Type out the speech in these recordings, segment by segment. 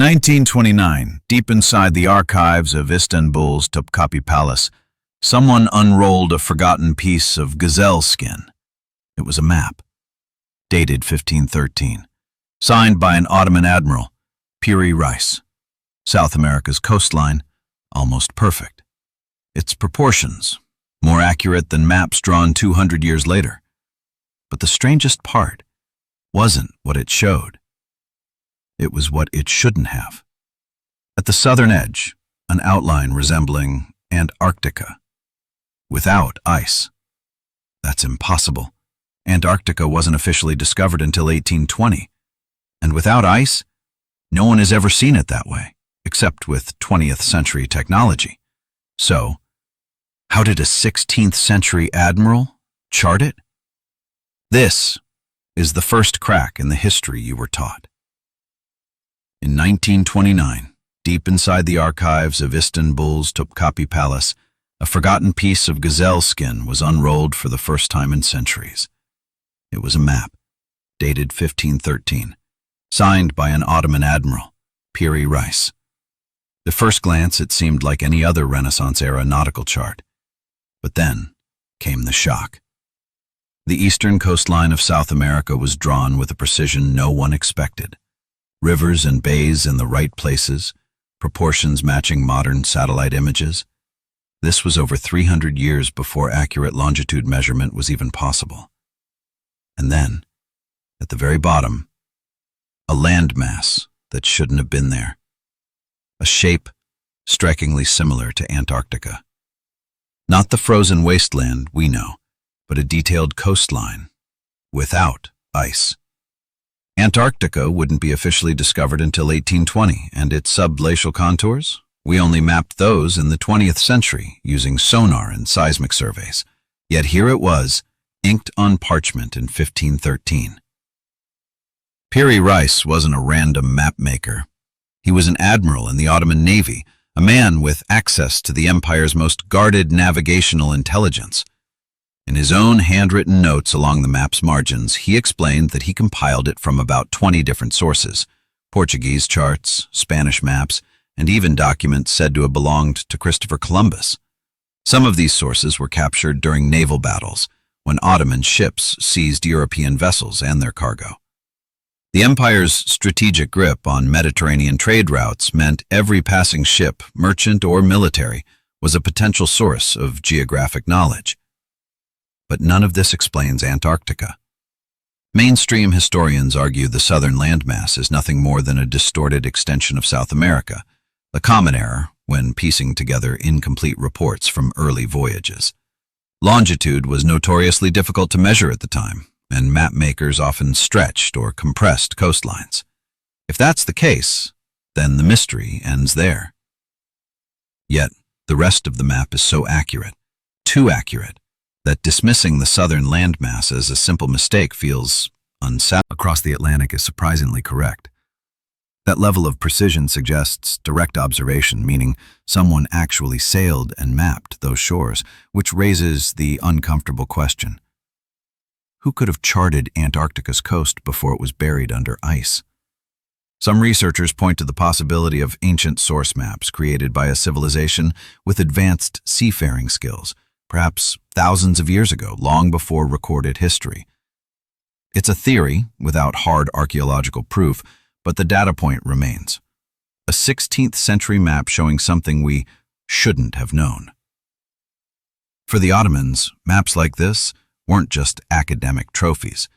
1929, deep inside the archives of Istanbul's Topkapi Palace, someone unrolled a forgotten piece of gazelle skin. It was a map, dated 1513, signed by an Ottoman admiral, Piri Reis. South America's coastline, almost perfect. Its proportions, more accurate than maps drawn 200 years later. But the strangest part wasn't what it showed. It was what it shouldn't have. At the southern edge, an outline resembling Antarctica, without ice. That's impossible. Antarctica wasn't officially discovered until 1820, and without ice, no one has ever seen it that way, except with 20th century technology. So, how did a 16th century admiral chart it? This is the first crack in the history you were taught. In 1929, deep inside the archives of Istanbul's Topkapi Palace, a forgotten piece of gazelle skin was unrolled for the first time in centuries. It was a map, dated 1513, signed by an Ottoman admiral, Piri Reis. At first glance, it seemed like any other Renaissance-era nautical chart. But then came the shock. The eastern coastline of South America was drawn with a precision no one expected. Rivers and bays in the right places, proportions matching modern satellite images. This was over 300 years before accurate longitude measurement was even possible. And then, at the very bottom, a landmass that shouldn't have been there. A shape strikingly similar to Antarctica. Not the frozen wasteland we know, but a detailed coastline without ice. Antarctica wouldn't be officially discovered until 1820, and its subglacial contours? We only mapped those in the 20th century using sonar and seismic surveys. Yet here it was, inked on parchment in 1513. Piri Reis wasn't a random map maker. He was an admiral in the Ottoman Navy, a man with access to the empire's most guarded navigational intelligence. In his own handwritten notes along the map's margins, he explained that he compiled it from about 20 different sources: Portuguese charts, Spanish maps, and even documents said to have belonged to Christopher Columbus. Some of these sources were captured during naval battles, when Ottoman ships seized European vessels and their cargo. The empire's strategic grip on Mediterranean trade routes meant every passing ship, merchant or military, was a potential source of geographic knowledge. But none of this explains Antarctica. Mainstream historians argue the southern landmass is nothing more than a distorted extension of South America, a common error when piecing together incomplete reports from early voyages. Longitude was notoriously difficult to measure at the time, and map makers often stretched or compressed coastlines. If that's the case, then the mystery ends there. Yet, the rest of the map is so accurate, too accurate, that dismissing the southern landmass as a simple mistake feels unsatisfying. Across the Atlantic is surprisingly correct. That level of precision suggests direct observation, meaning someone actually sailed and mapped those shores, which raises the uncomfortable question: who could have charted Antarctica's coast before it was buried under ice? Some researchers point to the possibility of ancient source maps created by a civilization with advanced seafaring skills, perhaps thousands of years ago, long before recorded history. It's a theory without hard archaeological proof, but the data point remains. A 16th century map showing something we shouldn't have known. For the Ottomans, maps like this weren't just academic trophies.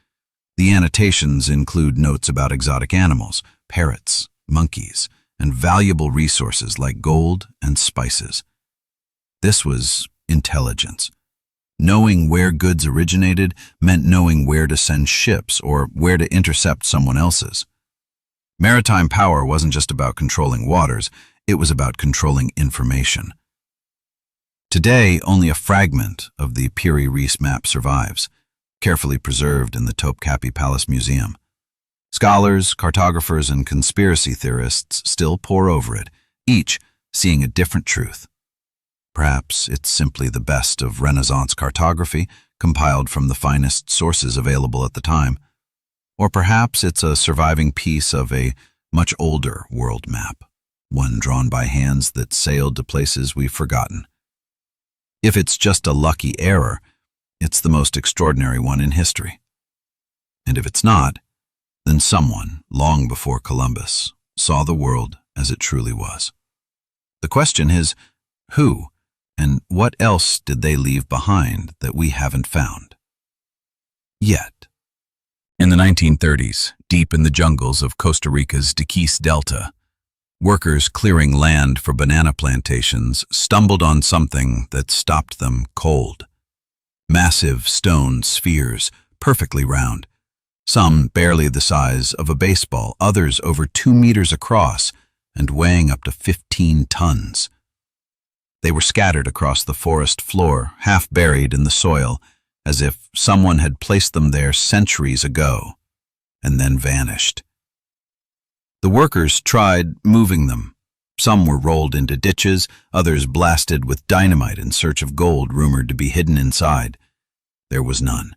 The annotations include notes about exotic animals, parrots, monkeys, and valuable resources like gold and spices. This was intelligence. Knowing where goods originated meant knowing where to send ships or where to intercept someone else's. Maritime power wasn't just about controlling waters, it was about controlling information. Today, only a fragment of the Piri Reis Map survives, carefully preserved in the Topkapi Palace Museum. Scholars, cartographers, and conspiracy theorists still pore over it, each seeing a different truth. Perhaps it's simply the best of Renaissance cartography, compiled from the finest sources available at the time. Or perhaps it's a surviving piece of a much older world map, one drawn by hands that sailed to places we've forgotten. If it's just a lucky error, it's the most extraordinary one in history. And if it's not, then someone, long before Columbus, saw the world as it truly was. The question is, who and what else did they leave behind that we haven't found yet? In the 1930s, deep in the jungles of Costa Rica's Gigas Delta, workers clearing land for banana plantations stumbled on something that stopped them cold. Massive stone spheres, perfectly round, some barely the size of a baseball, others over 2 meters across and weighing up to 15 tons. They were scattered across the forest floor, half buried in the soil, as if someone had placed them there centuries ago, and then vanished. The workers tried moving them. Some were rolled into ditches, others blasted with dynamite in search of gold rumored to be hidden inside. There was none.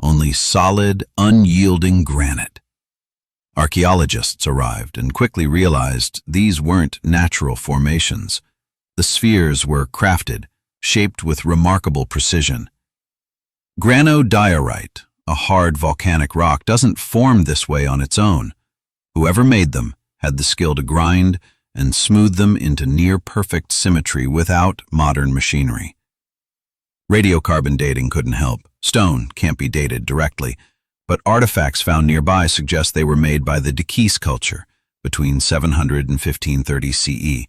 Only solid, unyielding granite. Archaeologists arrived and quickly realized these weren't natural formations. The spheres were crafted, shaped with remarkable precision. Granodiorite, a hard volcanic rock, doesn't form this way on its own. Whoever made them had the skill to grind and smooth them into near-perfect symmetry without modern machinery. Radiocarbon dating couldn't help. Stone can't be dated directly, but artifacts found nearby suggest they were made by the Gigas culture between 700 and 1530 CE.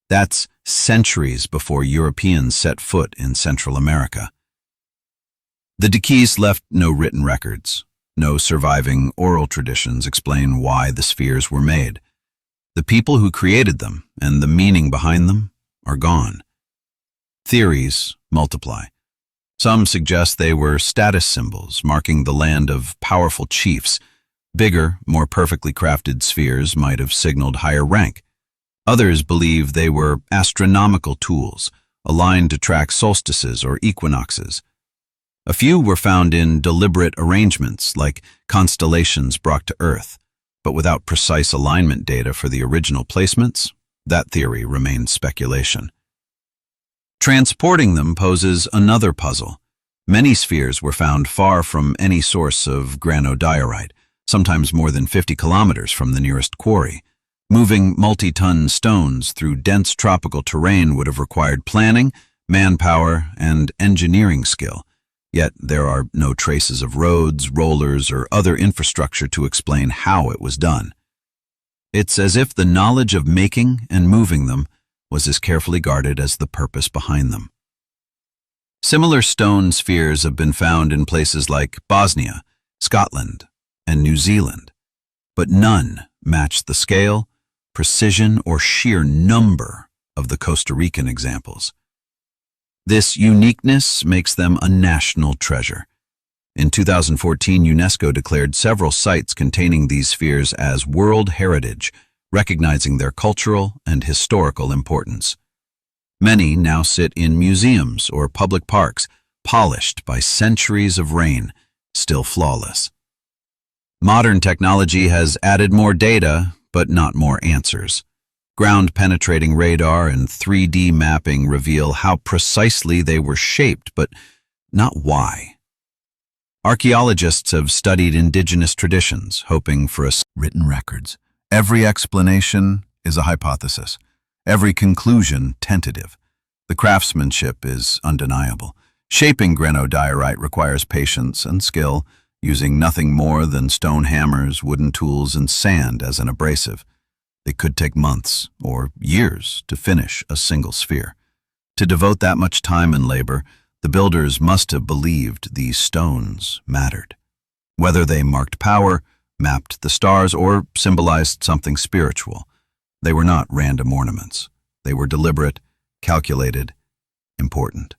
That's centuries before Europeans set foot in Central America. The Gigas left no written records. No surviving oral traditions explain why the spheres were made. The people who created them and the meaning behind them are gone. Theories multiply. Some suggest they were status symbols marking the land of powerful chiefs. Bigger, more perfectly crafted spheres might have signaled higher rank. Others believe they were astronomical tools, aligned to track solstices or equinoxes. A few were found in deliberate arrangements, like constellations brought to Earth, but without precise alignment data for the original placements, that theory remains speculation. Transporting them poses another puzzle. Many spheres were found far from any source of granodiorite, sometimes more than 50 kilometers from the nearest quarry. Moving multi-ton stones through dense tropical terrain would have required planning, manpower, and engineering skill. Yet there are no traces of roads, rollers, or other infrastructure to explain how it was done. It's as if the knowledge of making and moving them was as carefully guarded as the purpose behind them. Similar stone spheres have been found in places like Bosnia, Scotland, and New Zealand, but none match the scale, precision, or sheer number of the Costa Rican examples. This uniqueness makes them a national treasure. In 2014, UNESCO declared several sites containing these spheres as World Heritage, recognizing their cultural and historical importance. Many now sit in museums or public parks, polished by centuries of rain, still flawless. Modern technology has added more data, but not more answers. Ground-penetrating radar and 3D mapping reveal how precisely they were shaped, but not why. Archaeologists have studied indigenous traditions, hoping for written records. Every explanation is a hypothesis, every conclusion tentative. The craftsmanship is undeniable. Shaping granodiorite requires patience and skill, using nothing more than stone hammers, wooden tools, and sand as an abrasive. It could take months or years to finish a single sphere. To devote that much time and labor, the builders must have believed these stones mattered. Whether they marked power, mapped the stars, or symbolized something spiritual, they were not random ornaments. They were deliberate, calculated, important.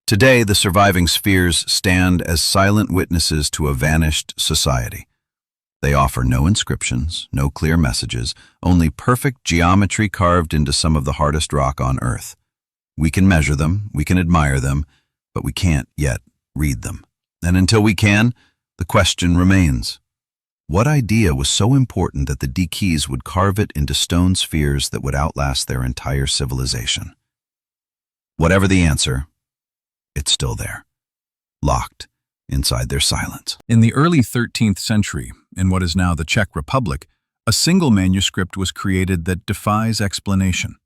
Today, the surviving spheres stand as silent witnesses to a vanished society. They offer no inscriptions, no clear messages, only perfect geometry carved into some of the hardest rock on Earth. We can measure them, we can admire them, but we can't yet read them. And until we can, the question remains: What idea was so important that the Dikis would carve it into stone spheres that would outlast their entire civilization? Whatever the answer, it's still there, locked inside their silence. In the early 13th century, in what is now the Czech Republic, a single manuscript was created that defies explanation.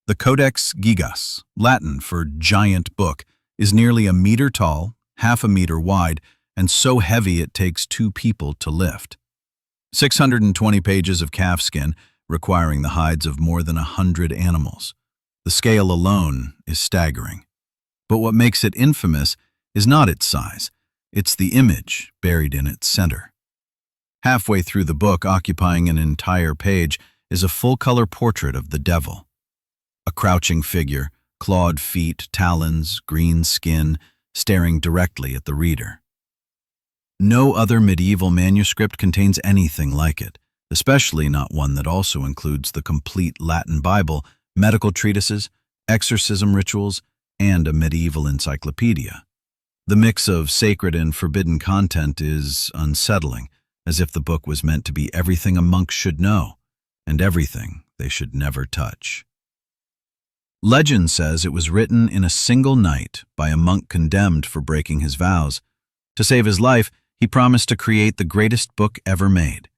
The Codex Gigas, Latin for giant book, is nearly a meter tall, half a meter wide, and so heavy it takes 2 people to lift. 620 pages of calfskin, requiring the hides of more than 100 animals. The scale alone is staggering. But what makes it infamous is not its size, it's the image buried in its center. Halfway through the book, occupying an entire page, is a full-color portrait of the devil. A crouching figure, clawed feet, talons, green skin, staring directly at the reader. No other medieval manuscript contains anything like it, especially not one that also includes the complete Latin Bible, medical treatises, exorcism rituals, and a medieval encyclopedia. The mix of sacred and forbidden content is unsettling, as if the book was meant to be everything a monk should know, and everything they should never touch. Legend says it was written in a single night by a monk condemned for breaking his vows. To save his life, he promised to create the greatest book ever made.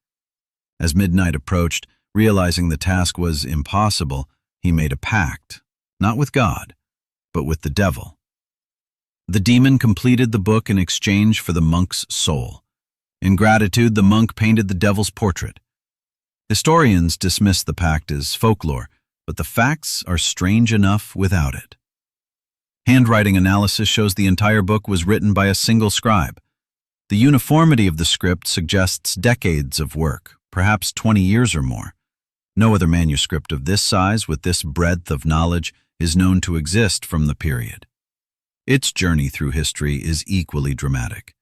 As midnight approached, realizing the task was impossible, he made a pact, not with God, but with the devil. The demon completed the book in exchange for the monk's soul. In gratitude, the monk painted the devil's portrait. Historians dismiss the pact as folklore, but the facts are strange enough without it. Handwriting analysis shows the entire book was written by a single scribe. The uniformity of the script suggests decades of work, perhaps 20 years or more. No other manuscript of this size with this breadth of knowledge is known to exist from the period. Its journey through history is equally dramatic.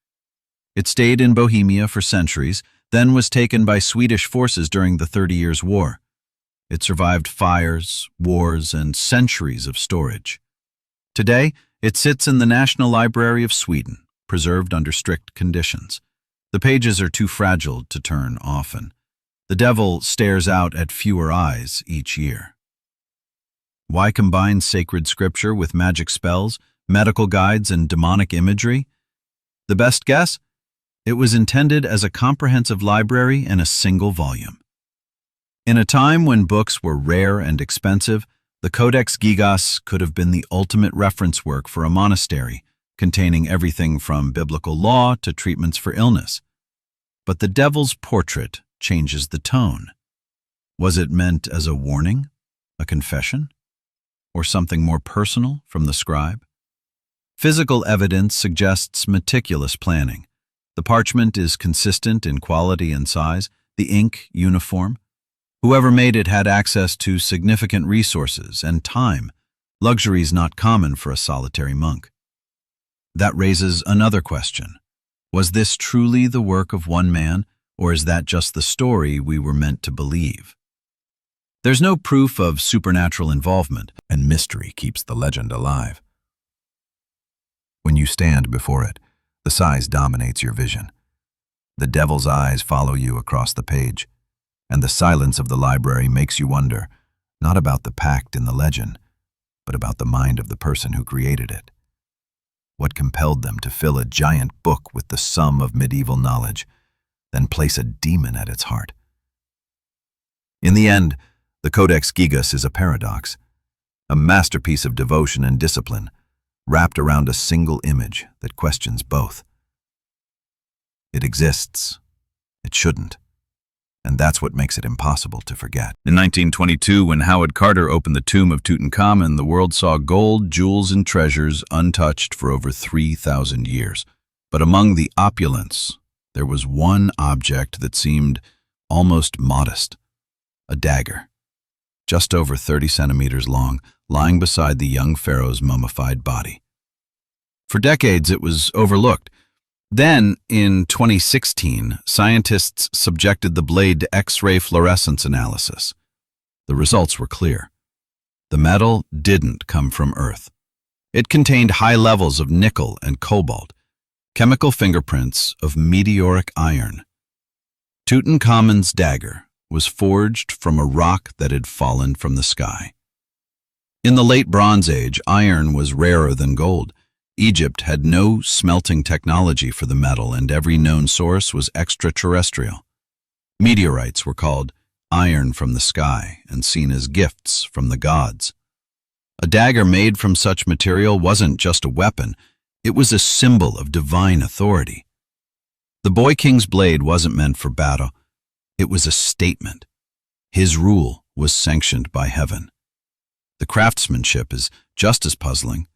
It stayed in Bohemia for centuries, then was taken by Swedish forces during the 30 Years' War. It survived fires, wars, and centuries of storage. Today, it sits in the National Library of Sweden, preserved under strict conditions. The pages are too fragile to turn often. The devil stares out at fewer eyes each year. Why combine sacred scripture with magic spells, medical guides, and demonic imagery? The best guess? It was intended as a comprehensive library in a single volume. In a time when books were rare and expensive, the Codex Gigas could have been the ultimate reference work for a monastery, containing everything from biblical law to treatments for illness. But the devil's portrait changes the tone. Was it meant as a warning, a confession, or something more personal from the scribe? Physical evidence suggests meticulous planning. The parchment is consistent in quality and size, the ink uniform. Whoever made it had access to significant resources and time, luxuries not common for a solitary monk. That raises another question. Was this truly the work of one man, or is that just the story we were meant to believe? There's no proof of supernatural involvement, and mystery keeps the legend alive. When you stand before it, the size dominates your vision. The devil's eyes follow you across the page, and the silence of the library makes you wonder, not about the pact in the legend, but about the mind of the person who created it. What compelled them to fill a giant book with the sum of medieval knowledge, then place a demon at its heart? In the end, the Codex Gigas is a paradox, a masterpiece of devotion and discipline, wrapped around a single image that questions both. It exists. It shouldn't. And that's what makes it impossible to forget. In 1922, when Howard Carter opened the tomb of Tutankhamun, the world saw gold, jewels, and treasures untouched for over 3,000 years. But among the opulence, there was one object that seemed almost modest, a dagger, just over 30 centimeters long, lying beside the young pharaoh's mummified body. For decades, it was overlooked. Then, in 2016, scientists subjected the blade to X-ray fluorescence analysis. The results were clear. The metal didn't come from Earth. It contained high levels of nickel and cobalt, chemical fingerprints of meteoric iron. Tutankhamun's dagger was forged from a rock that had fallen from the sky. In the late Bronze Age, iron was rarer than gold. Egypt had no smelting technology for the metal, and every known source was extraterrestrial. Meteorites were called iron from the sky and seen as gifts from the gods. A dagger made from such material wasn't just a weapon, it was a symbol of divine authority. The boy king's blade wasn't meant for battle, it was a statement. His rule was sanctioned by heaven. The craftsmanship is just as puzzling.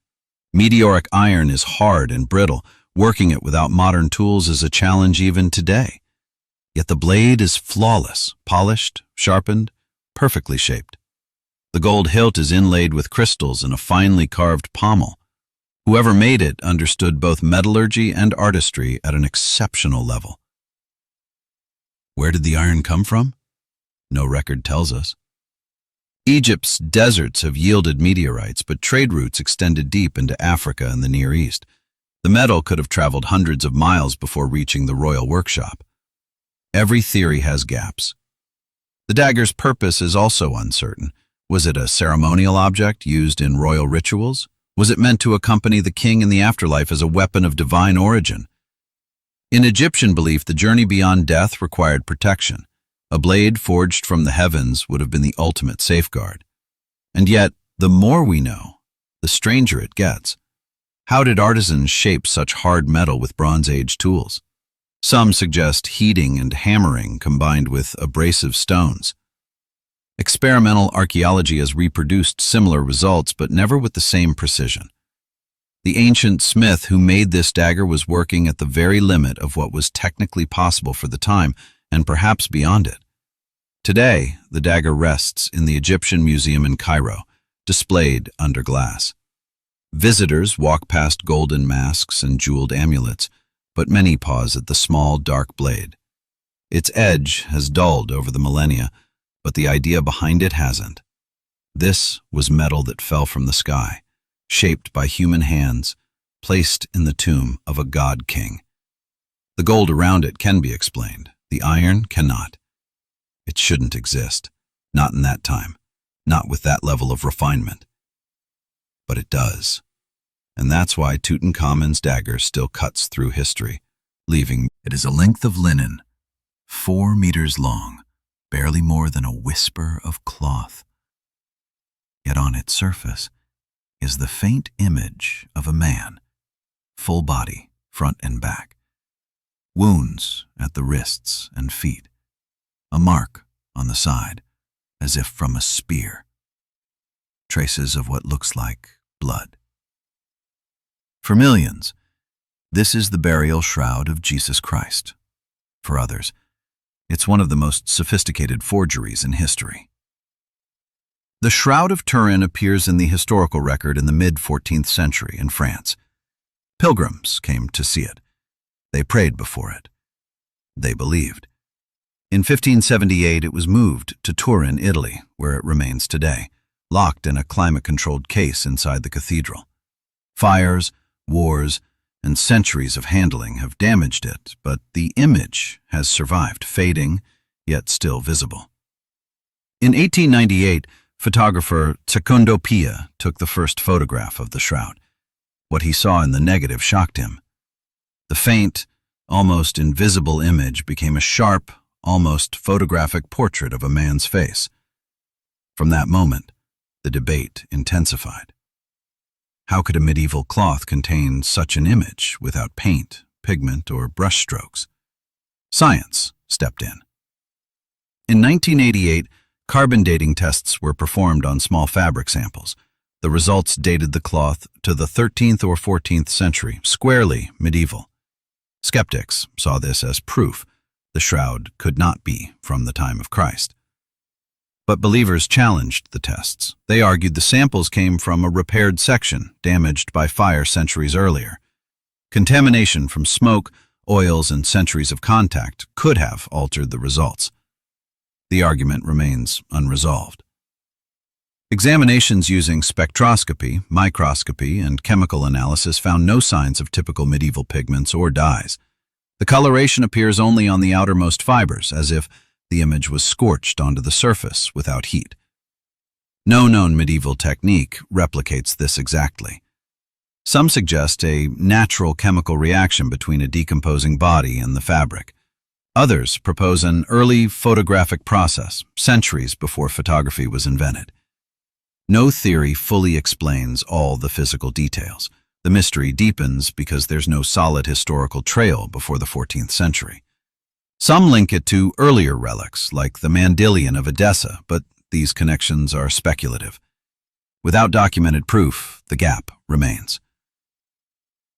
Meteoric iron is hard and brittle. Working it without modern tools is a challenge even today. Yet the blade is flawless, polished, sharpened, perfectly shaped. The gold hilt is inlaid with crystals and a finely carved pommel. Whoever made it understood both metallurgy and artistry at an exceptional level. Where did the iron come from? No record tells us. Egypt's deserts have yielded meteorites, but trade routes extended deep into Africa and the Near East. The metal could have traveled hundreds of miles before reaching the royal workshop. Every theory has gaps. The dagger's purpose is also uncertain. Was it a ceremonial object used in royal rituals? Was it meant to accompany the king in the afterlife as a weapon of divine origin? In Egyptian belief, the journey beyond death required protection. A blade forged from the heavens would have been the ultimate safeguard. And yet, the more we know, the stranger it gets. How did artisans shape such hard metal with Bronze Age tools? Some suggest heating and hammering combined with abrasive stones. Experimental archaeology has reproduced similar results, but never with the same precision. The ancient smith who made this dagger was working at the very limit of what was technically possible for the time, and perhaps beyond it. Today, the dagger rests in the Egyptian Museum in Cairo, displayed under glass. Visitors walk past golden masks and jeweled amulets, but many pause at the small, dark blade. Its edge has dulled over the millennia, but the idea behind it hasn't. This was metal that fell from the sky, shaped by human hands, placed in the tomb of a god-king. The gold around it can be explained. The iron cannot. It shouldn't exist. Not in that time. Not with that level of refinement. But it does. And that's why Tutankhamun's dagger still cuts through history, leaving it is a length of linen, 4 meters long, barely more than a whisper of cloth. Yet on its surface is the faint image of a man, full body, front and back. Wounds at the wrists and feet. A mark on the side, as if from a spear. Traces of what looks like blood. For millions, this is the burial shroud of Jesus Christ. For others, it's one of the most sophisticated forgeries in history. The Shroud of Turin appears in the historical record in the mid-14th century in France. Pilgrims came to see it. They prayed before it. They believed. In 1578, it was moved to Turin, Italy, where it remains today, locked in a climate-controlled case inside the cathedral. Fires, wars, and centuries of handling have damaged it, but the image has survived, fading, yet still visible. In 1898, photographer Secondo Pia took the first photograph of the shroud. What he saw in the negative shocked him. The faint, almost invisible image became a sharp, almost photographic portrait of a man's face. From that moment, the debate intensified. How could a medieval cloth contain such an image without paint, pigment, or brushstrokes? Science stepped in. In 1988, carbon dating tests were performed on small fabric samples. The results dated the cloth to the 13th or 14th century, squarely medieval. Skeptics saw this as proof the shroud could not be from the time of Christ. But believers challenged the tests. They argued the samples came from a repaired section damaged by fire centuries earlier. Contamination from smoke, oils, and centuries of contact could have altered the results. The argument remains unresolved. Examinations using spectroscopy, microscopy, and chemical analysis found no signs of typical medieval pigments or dyes. The coloration appears only on the outermost fibers, as if the image was scorched onto the surface without heat. No known medieval technique replicates this exactly. Some suggest a natural chemical reaction between a decomposing body and the fabric. Others propose an early photographic process, centuries before photography was invented. No theory fully explains all the physical details. The mystery deepens because there's no solid historical trail before the 14th century. Some link it to earlier relics, like the Mandylion of Edessa, but these connections are speculative. Without documented proof, the gap remains.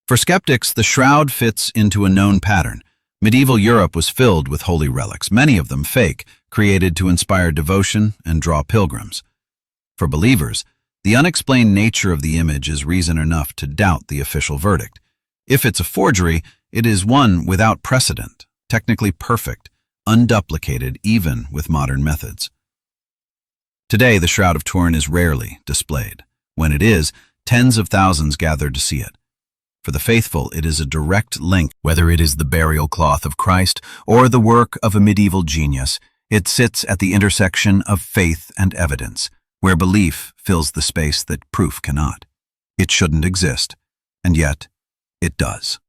For skeptics, the shroud fits into a known pattern. Medieval Europe was filled with holy relics, many of them fake, created to inspire devotion and draw pilgrims. For believers, the unexplained nature of the image is reason enough to doubt the official verdict. If it's a forgery, it is one without precedent, technically perfect, unduplicated even with modern methods. Today, the Shroud of Turin is rarely displayed. When it is, tens of thousands gather to see it. For the faithful, it is a direct link. Whether it is the burial cloth of Christ or the work of a medieval genius, it sits at the intersection of faith and evidence, where belief fills the space that proof cannot. It shouldn't exist, and yet it does.